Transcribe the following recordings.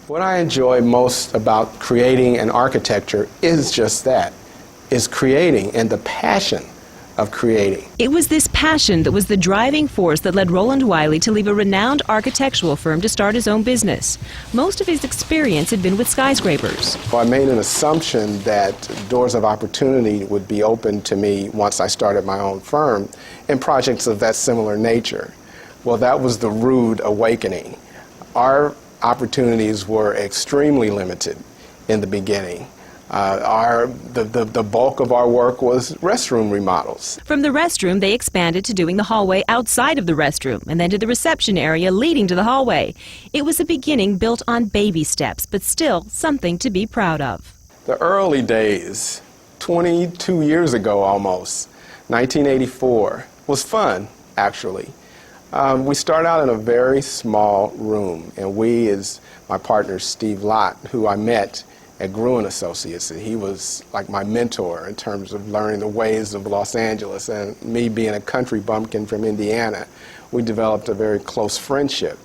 What I enjoy most about creating an architecture is just that, is creating and the passion of creating. It was this passion that was the driving force that led Roland Wiley to leave a renowned architectural firm to start his own business. Most of his experience had been with skyscrapers. Well, I made an assumption that doors of opportunity would be open to me once I started my own firm in projects of that similar nature. Well, that was the rude awakening. Our opportunities were extremely limited in the beginning. The bulk of our work was restroom remodels. From the restroom, they expanded to doing the hallway outside of the restroom, and then to the reception area leading to the hallway. It was a beginning built on baby steps, but still something to be proud of. The early days, 22 years ago almost, 1984, was fun, actually. We started out in a very small room, and we, as my partner Steve Lott, who I met at Gruen Associates, and he was like my mentor in terms of learning the ways of Los Angeles, and me being a country bumpkin from Indiana, we developed a very close friendship.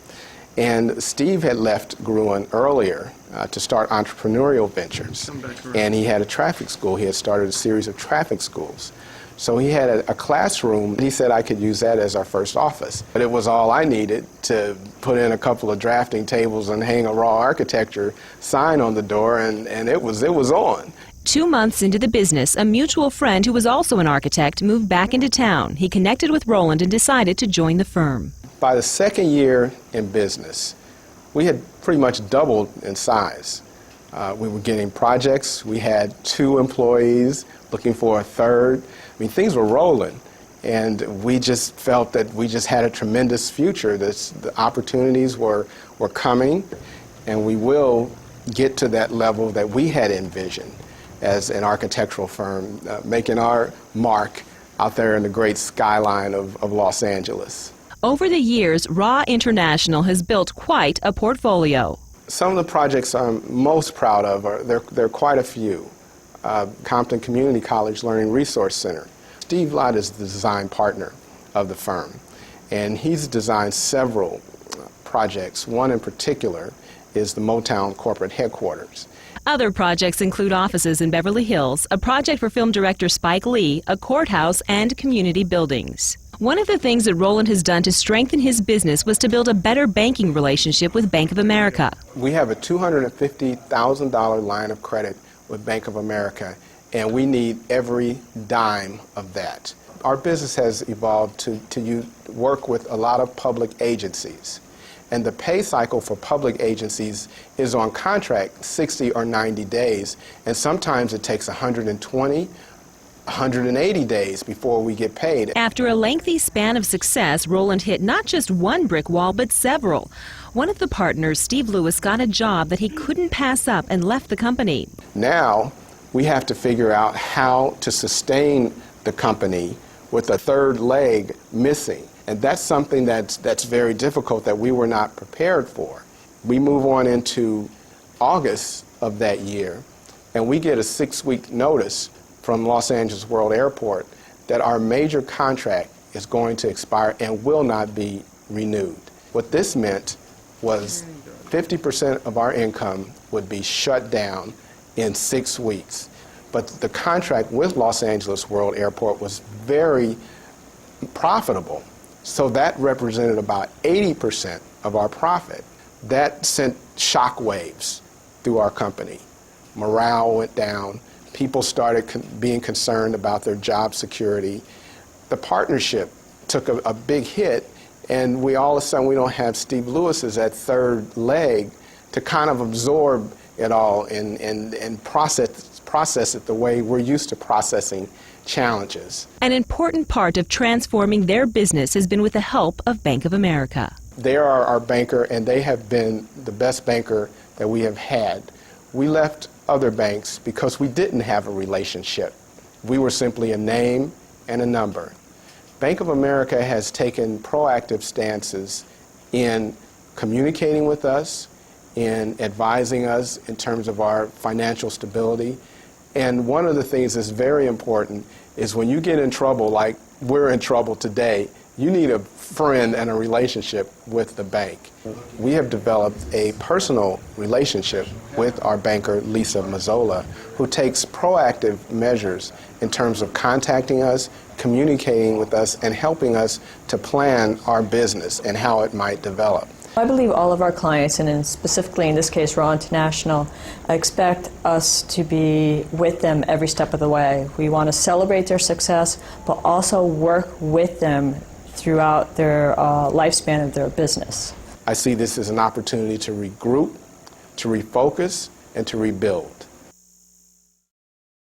And Steve had left Gruen earlier to start entrepreneurial ventures, and he had a traffic school. He had started a series of traffic schools. So he had a classroom. He said I could use that as our first office. But it was all I needed to put in a couple of drafting tables and hang a raw architecture sign on the door, and it was on. 2 months into the business, a mutual friend who was also an architect moved back into town. He connected with Roland and decided to join the firm. By the second year in business, we had pretty much doubled in size. We were getting projects. We had 2 employees looking for a third. I mean, things were rolling, and we just felt that we just had a tremendous future. The opportunities were coming, and we will get to that level that we had envisioned as an architectural firm, making our mark out there in the great skyline of Los Angeles. Over the years, Raw International has built quite a portfolio. Some of the projects I'm most proud of, there are quite a few. Compton Community College Learning Resource Center. Steve Lott is the design partner of the firm, and he's designed several projects. One in particular is the Motown corporate headquarters. Other projects include offices in Beverly Hills, a project for film director Spike Lee, a courthouse, and community buildings. One of the things that Roland has done to strengthen his business was to build a better banking relationship with Bank of America. We have a $250,000 line of credit with Bank of America, and we need every dime of that. Our business has evolved to work with a lot of public agencies, and the pay cycle for public agencies is on contract 60 or 90 days, and sometimes it takes 120, 180 days before we get paid. After a lengthy span of success, Roland hit not just one brick wall, but several. One of the partners, Steve Lewis, got a job that he couldn't pass up and left the company. Now, we have to figure out how to sustain the company with a third leg missing. And that's something that's very difficult that we were not prepared for. We move on into August of that year, and we get a 6-week notice from Los Angeles World Airport that our major contract is going to expire and will not be renewed. What this meant was 50% of our income would be shut down in 6 weeks. But the contract with Los Angeles World Airport was very profitable. So that represented about 80% of our profit. That sent shock waves through our company. Morale went down. People started being concerned about their job security. The partnership took a big hit, and all of a sudden we don't have Steve Lewis as that third leg to kind of absorb it all and process it the way we're used to processing challenges. An important part of transforming their business has been with the help of Bank of America. They are our banker, and they have been the best banker that we have had. We left other banks because we didn't have a relationship. We were simply a name and a number. Bank of America has taken proactive stances in communicating with us, in advising us in terms of our financial stability. And one of the things that's very important is when you get in trouble, like we're in trouble today, you need a friend and a relationship with the bank. We have developed a personal relationship with our banker, Lisa Mazzola, who takes proactive measures in terms of contacting us, communicating with us, and helping us to plan our business and how it might develop. I believe all of our clients, and specifically in this case Raw International, expect us to be with them every step of the way. We want to celebrate their success, but also work with them throughout their lifespan of their business. I see this as an opportunity to regroup, to refocus, and to rebuild.